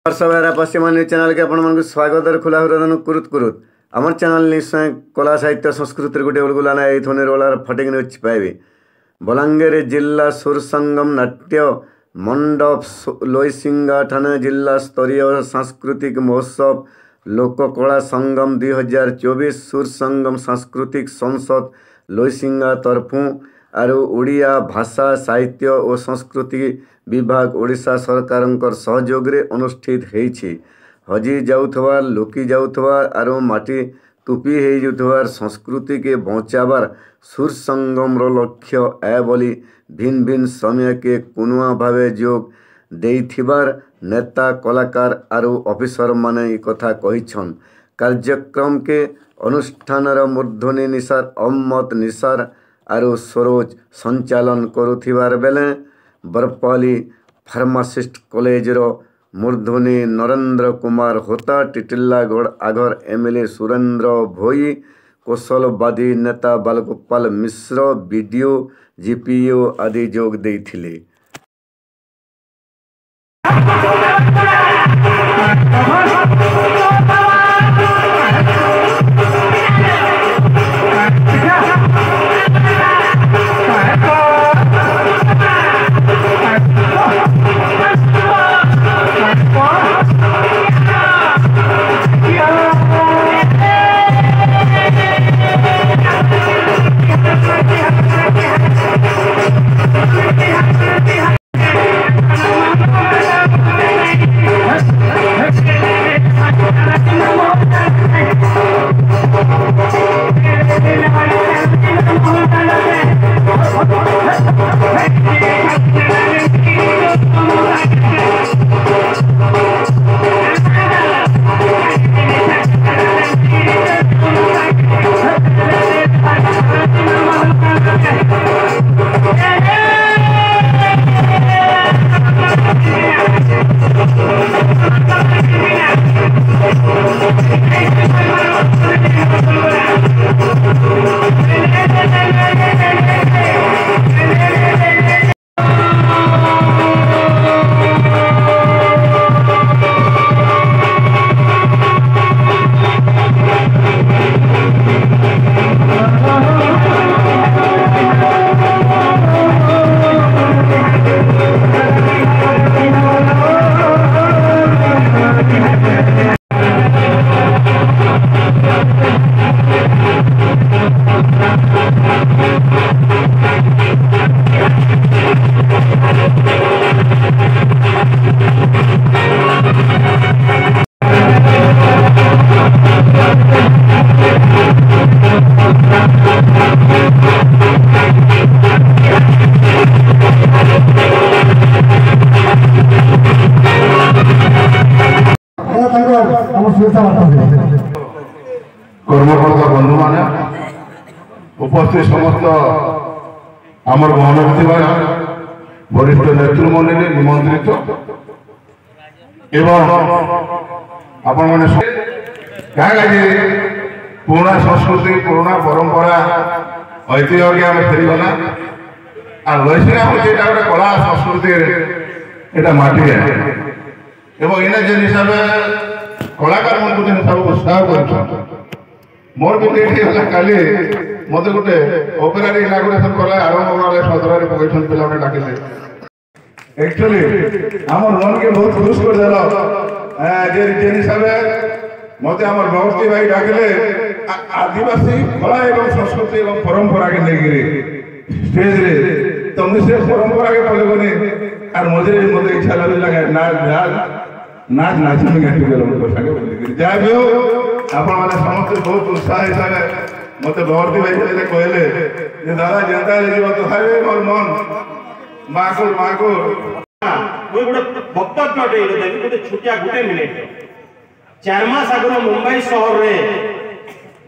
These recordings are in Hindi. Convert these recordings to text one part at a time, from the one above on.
सवेरा पश्चिम न्यूज चैनल के आपण स्वागत खुला हृदय कुरुत कुरुत आम चैनल निश्चय कला साहित्य संस्कृति गोटे उलगुलाना ये रोलार फटिक न्यूज पाइबे। बलांगीर जिला सुर संगम नाट्य मंडप लोईसिंगा ठाणे जिला स्तरीय सांस्कृतिक महोत्सव लोककला संगम 2024 सुर संगम सांस्कृतिक संसद लोईसिंगा तरफु आरु ओडिया भाषा साहित्य और संस्कृति विभाग ओडिशा सरकार सहयोग रे अनुष्ठित होईछि। हजी जाउथवार लुकी जाउथवार आरु माटी तुपी हो जाउथवार संस्कृति के बचाबार सुर संगम रो लक्ष्य ए बोली भिन्न भिन्न समय के कुनुआ भावे जोग देइथिबार नेता कलाकार आरु ऑफिसर माने ई कथा कहिछन। कार्यक्रम के अनुष्ठान मूर्धनी निसार अहमद निसार आरु सरोज संचालन करुथिबार बेले बरपाली फार्मासिस्ट कॉलेज रो मूर्धनी नरेंद्र कुमार होता टिटिलागढ़ आगर एमएलए सुरेंद्र भोई कौशलवादी नेता बालगोपाल मिश्र बीडीओ जीपीओ आदि जोग देइथिले। कर्मकर्ता बंधु मान उपस्थित समस्त आमर भवन वरिष्ठ नेतृमंडली निमंत्रित एवं आपण मैंने पुराना संस्कृति पुराना परंपरा ऐतिह्य आम फेरीगला और लैसिंगा हूँ कला संस्कृति यहाँ माटी एवं इन जेन हिसाब कलाकार मन को सब उत्साह कर मोर भी काली मत गोटे ओपेरा इनागुरेशन कला आरंभ वाले सदर पकड़ पे डाकिले एक्चुअली आम मन के बहुत खुश कर जेन हिसाब मत आम व्यवस्थी भाई डाकिले आदिवासी कला एवं संस्कृति एवं परंपरा के लेकिन स्टेज रे तो मुझे परंपरा के पलगनी और मझे मत इच्छा लगे नाच नाचन गाँटी संगे जहाँ भी हो आपण मैंने समस्त बहुत उत्साह हिसाब से मत व्यवस्थी भाई कहले दादा जनता तथापि मोर मन माकुल माकुल गोटे वक्तव्य गोटे छुटिया गोटे मिनिट 4 मास आगे मुंबई सहर रे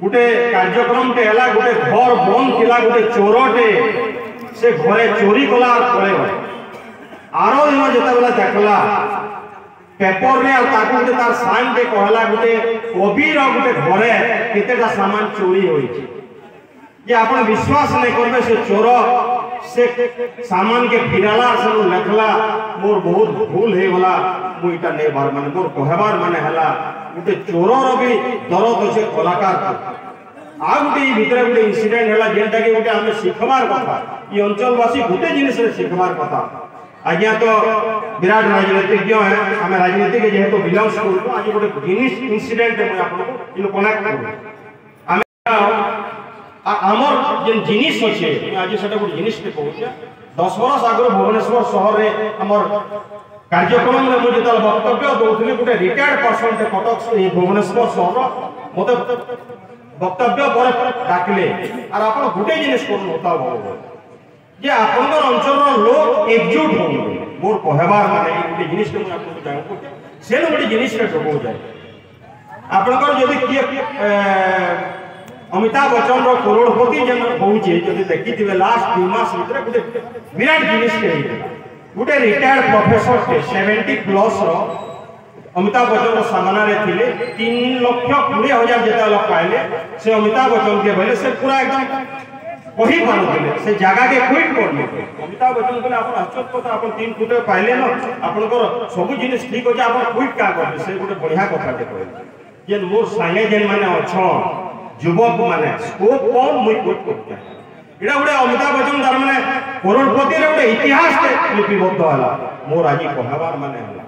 गोटे कार्यक्रम टे हला गोटे घर बंद थिला गोटे चोरटे से घरे चोरी कला पड़े आरो दिन जेतेबेला देखला पेपर रे ताकू जे तार साइन के कहला गोटे कवि रो गोटे घरे केतेटा सामान चोरी होई जे आपण विश्वास नहीं करबे से चोर से सामान के फिराला से लेखला मोर बहुत भूल हे गला मु इटा नै बार माने मोर कहबार माने हला गुटे चोरर भी दरद अछि कलाकार आ गुटे भितरे गुटे इंसिडेंट हला जेंटा के गुटे हमें शिखबार कथा ई अंचलवासी गुटे जिनिस रे शिखबार कथा आज्ञा तो विराट राजनीतिज्ञ है हमें राजनीति के जेहेतु बिलोंग्स करू आज गोटे जिनिस इंसिडेंट मैं आपको इन कनेक्ट करू आमर जेन जिनिस अच्छे आज सेटा गोटे जिनिस के कहूँ 10 वर्ष आगे भुवनेश्वर शहर रे हमर कार्यक्रम में मुझे तल वक्तव्य दौथली गोटे रिटायर्ड पर्सन के कटक भुवनेश्वर शहर मते वक्तव्य पर डाकले और आपण गोटे जिनिस कोन होता हो जे आपनकर अंचल लोग एकजुट हो मोर कहबार माने गोटे जिनिस के मैं आपको जानू से गोटे जिनिस के डबो जाए आपनकर जदि किए अमिताभ बच्चन रो करोड़पति जन होउचे जदि देखिथिबे लास्ट 2 मास भीतर गोटे विराट जिनिस के गोटे रिटायर्ड प्रोफेसर के 70 प्लस रो अमिताभ बच्चन सामना रे थिले 3,20,000 जेता लोग पाइले से अमिताभ बच्चन के भले से पूरा एकदम वही पानुले से जगह के क्विट करले अमिताभ बच्चन कहले आपण आश्चर्य कथा आपण 3 फुट पाइले न आपनकर सब जिनिस ठीक हो जा आपण क्विट का करले से गोटे बढ़िया कथा के कहले जे मोर संगे जेन माने अछो युवक माने स्कोप कम मुई क्विट करते एडा गोटे अमिताभ बच्चन तार माने करोड़पति रे गोटे इतिहास के लिपिबद्ध होला मोर आजि कहबार माने होला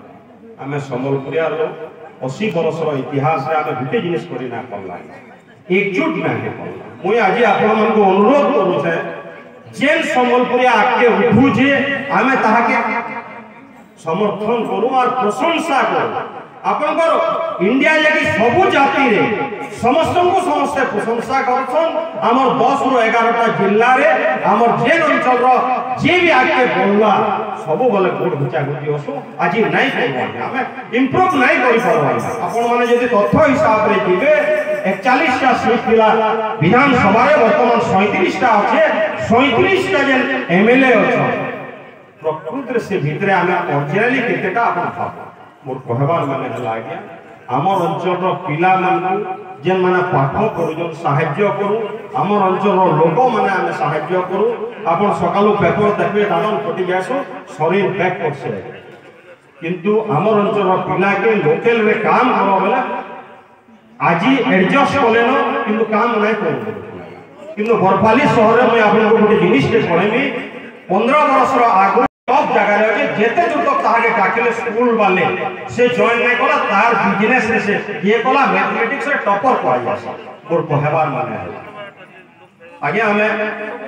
आमे समलपुरिया लोग 80 वर्ष रो इतिहास रे आमे गुटे जिनिस करि ना करला एकजुट ना हे मुई आज आपण मन को अनुरोध करू छे जेन संबलपुरिया आके उठू जे आमे ताहा के समर्थन करू और प्रशंसा करू आपनकर इंडिया लेके सबु जाति रे समस्त को समस्त प्रशंसा करछन हमर 10 रु 11टा जिल्ला रे हमर जेन अंचल रो जे भी आके बोलला सब बोले गोड घुचा घुची होसु आज नहीं करबा हमें इंप्रूव नहीं करि परबा आपण माने यदि तथ्य हिसाब रे दिबे 41 टा सीट पिला विधानसभा रे वर्तमान 37 टा আছে 37 टा जेन एमएलए अछि प्रकृति से भीतर हमें ओरिजिनली केतेटा आपण भाव मोर कहबार माने हला गया हमर अंचल रो पिला मान जेन माने पाठ करू सहाय्य करू हमर अंचल रो लोक माने हमें सहाय्य करू आपण सकालू पेपर देखबे दादन फटी गयासो शरीर बैक करसे किंतु हमर अंचल रो पिला के लोकल रे काम करो बेला आजी एडजस्ट कलेनो किंतु काम नहीं करू किंतु बरपाली शहर में आपन को गोटे जिनिस के कहमी 15 वर्ष रो आगु सब जगह रे जेते दूर तक ताके डाकले स्कूल वाले से जॉइन नहीं कला तार बिजनेस रे से ये कला मैथमेटिक्स रे टॉपर पाई जासा और कहबार माने है आगे हमें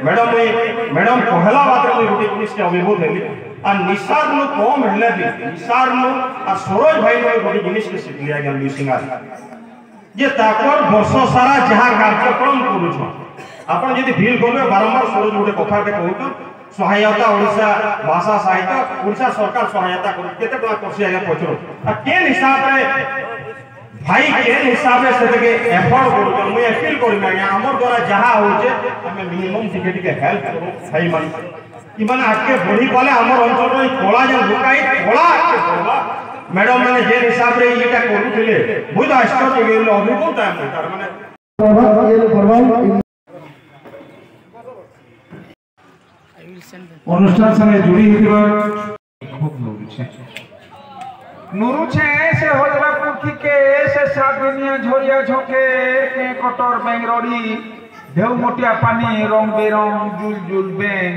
मैडम पहला बात रे गोटे जिनिस के अभिभूत हेली आ निसार नु कम हेले भी निसार नु आ सरोज भाई नु गोटे जिनिस के सिखलिया गया म्यूसिंगार जे ताकर वर्ष सारा जहां कार्यक्रम करू छ आपण यदि फील करबे बारंबार सरोज गोटे कथा के कहू सहायता ओडिशा भाषा साहित्य ओडिशा सरकार सहायता कर केते टका करसी आगे पचरो आ केन हिसाब रे भाई केन हिसाब रे से के एफर्ट करू मैं अपील करी ना हमर द्वारा जहां होचे हमें मिनिमम टिकट के हेल्प करू भाई मन कि माने आके बढी पाले हमर अंचल रे कोला जे लुकाई कोला आके करबा मैडम माने जे हिसाब रे एटा करूथिले बहुत आश्चर्य गेल अभिभूत है तार माने অনুষ্ঠান সঙ্গে জুড়ি হইবা খুব নুরুছে সে হজরা পুথি কে সে সাদিনিয়া ঝরিয়া ঝোকে কে কটর বেংরড়ি ঢেউ মোটিয়া পানি রং বেরং জুল জুল বেং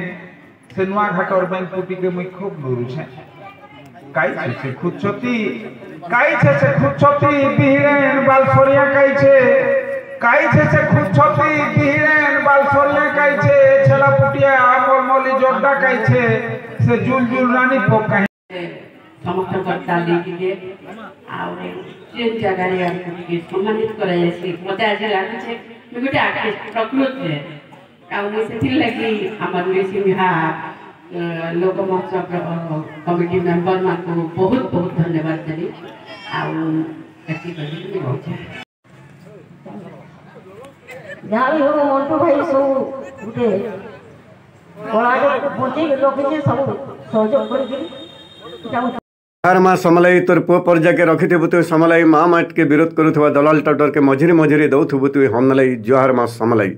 সে নোয়া ঘাটর বেং পুটি কে মুই খুব নুরুছে কাইছে সে খুচতি কাইছে সে খুচতি বিহিরেন বালসরিয়া কাইছে কাইছে সে খুচতি বিহিরেন বালসরিয়া কাইছে ছেলা পুটিয়া মলমলি জড্ডা কাইছে সে জুল জুল রানী পোকাই সমস্ত কর্তা লিখিলে আর যে জায়গায় আমি সম্মানিত করা যাচ্ছে মতে আজ লাগুছে আমি গোটে আর্টিস্ট প্রকৃতি ଆଉ ମୁଁ ସେଥିଲାଗି ଆମର ମିଶିମିହା ଲୋକ ମହୋତ୍ସବ କମିଟି ମେମ୍ବରମାନଙ୍କୁ ବହୁତ ବହୁତ ଧନ୍ୟବାଦ ଦେଲି ଆଉ ଏତିକି କହୁଛି ଯାହା ବି ହବ ମଣ୍ଟୁ ଭାଇ ସବୁ ଗୋଟେ କଳାରେ ବୁଝେଇ ରଖିଛେ ସବୁ ସହଯୋଗ କରିକିରି हर माँ समलाई तोर पुओ पर्जा के रखिथबु तु समलाई माँ माट के विरोध करुवा दलाल टटर के मझिरी मझिरी दौथबु तु हम नलाई जोहार माँ समलाई।